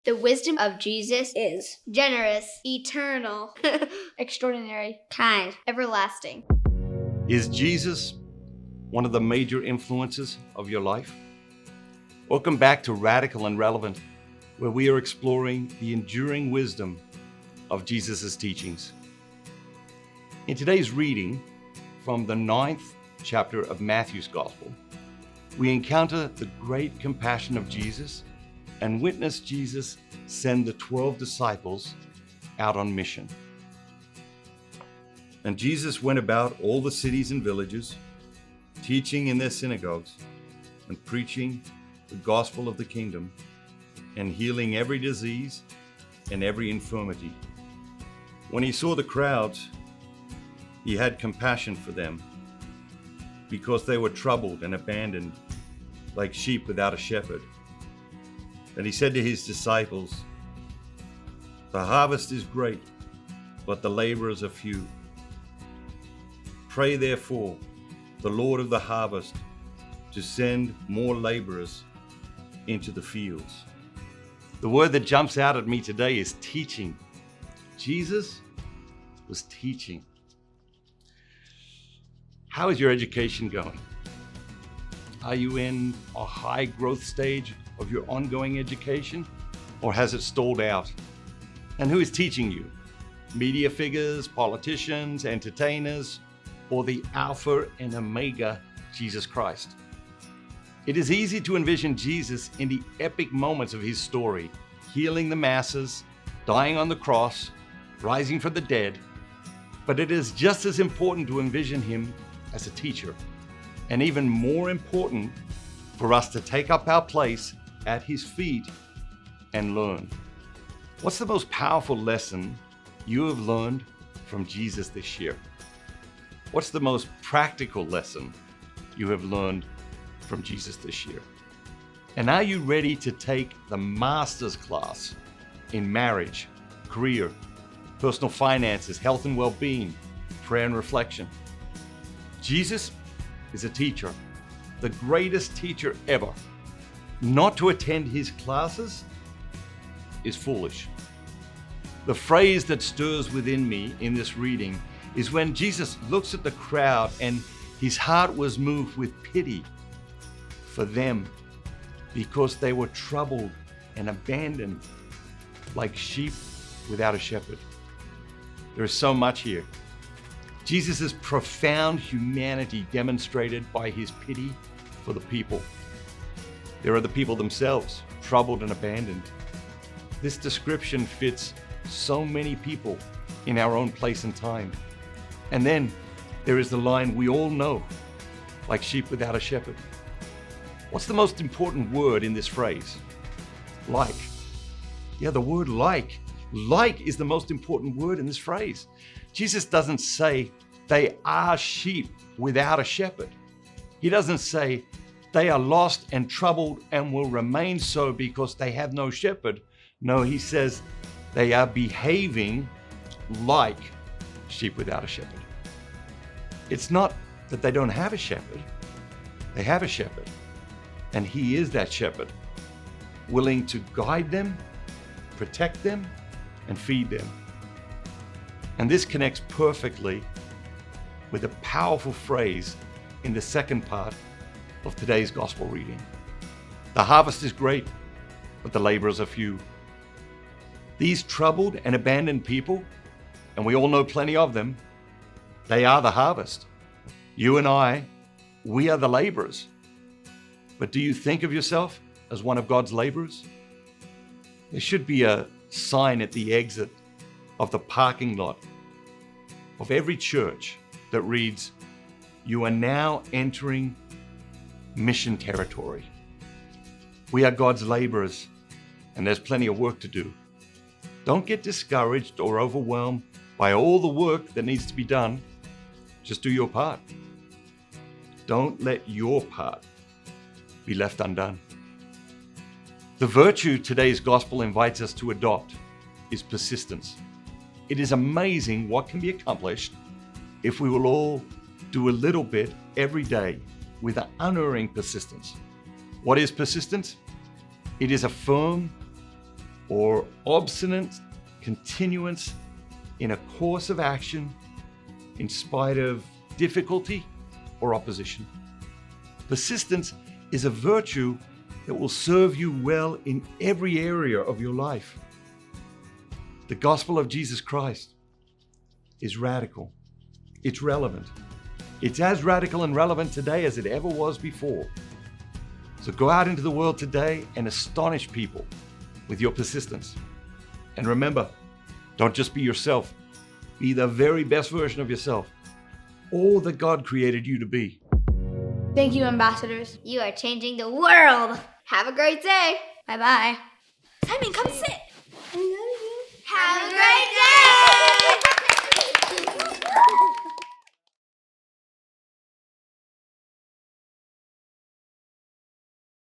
The wisdom of Jesus is generous, eternal, extraordinary, kind, everlasting. Is Jesus one of the major influences of your life? Welcome back to Radical and Relevant, where we are exploring the enduring wisdom of Jesus' teachings. In today's reading from the 9th chapter of Matthew's Gospel, we encounter the great compassion of Jesus and witness Jesus send the 12 disciples out on mission. And Jesus went about all the cities and villages, teaching in their synagogues and preaching the gospel of the kingdom and healing every disease and every infirmity. When he saw the crowds, he had compassion for them because they were troubled and abandoned like sheep without a shepherd. And he said to his disciples, "The harvest is great, but the laborers are few. Pray therefore the Lord of the harvest to send more laborers into the fields." The word that jumps out at me today is teaching. Jesus was teaching. How is your education going? Are you in a high growth stage of your ongoing education, or has it stalled out? And who is teaching you? Media figures, politicians, entertainers, or the Alpha and Omega, Jesus Christ? It is easy to envision Jesus in the epic moments of his story, healing the masses, dying on the cross, rising from the dead. But it is just as important to envision him as a teacher, and even more important for us to take up our place at his feet and learn. What's the most powerful lesson you have learned from Jesus this year? What's the most practical lesson you have learned from Jesus this year? And are you ready to take the master's class in marriage, career, personal finances, health and well-being, prayer and reflection? Jesus is a teacher, the greatest teacher ever. Not to attend his classes is foolish. The phrase that stirs within me in this reading is when Jesus looks at the crowd and his heart was moved with pity for them because they were troubled and abandoned like sheep without a shepherd. There is so much here. Jesus' profound humanity demonstrated by his pity for the people. There are the people themselves, troubled and abandoned. This description fits so many people in our own place and time. And then there is the line we all know, like sheep without a shepherd. What's the most important word in this phrase? Like. Yeah, the word like. Like is the most important word in this phrase. Jesus doesn't say they are sheep without a shepherd. He doesn't say they are lost and troubled and will remain so because they have no shepherd. No, he says they are behaving like sheep without a shepherd. It's not that they don't have a shepherd. They have a shepherd, and he is that shepherd, willing to guide them, protect them, and feed them. And this connects perfectly with a powerful phrase in the second part of today's gospel reading. The harvest is great, but the laborers are few. These troubled and abandoned people, and we all know plenty of them, they are the harvest. You and I, we are the laborers. But do you think of yourself as one of God's laborers? There should be a sign at the exit of the parking lot of every church that reads, "You are now entering mission territory." We are God's laborers, and there's plenty of work to do. Don't get discouraged or overwhelmed by all the work that needs to be done. Just do your part. Don't let your part be left undone. The virtue today's gospel invites us to adopt is persistence. It is amazing what can be accomplished if we will all do a little bit every day with an unerring persistence. What is persistence? It is a firm, or obstinate continuance in a course of action in spite of difficulty or opposition. Persistence is a virtue that will serve you well in every area of your life. The gospel of Jesus Christ is radical. It's relevant. It's as radical and relevant today as it ever was before. So go out into the world today and astonish people with your persistence. And remember, don't just be yourself. Be the very best version of yourself, all that God created you to be. Thank you, ambassadors. You are changing the world. Have a great day. Bye-bye. Simon, come sit. I love you. Have a great day.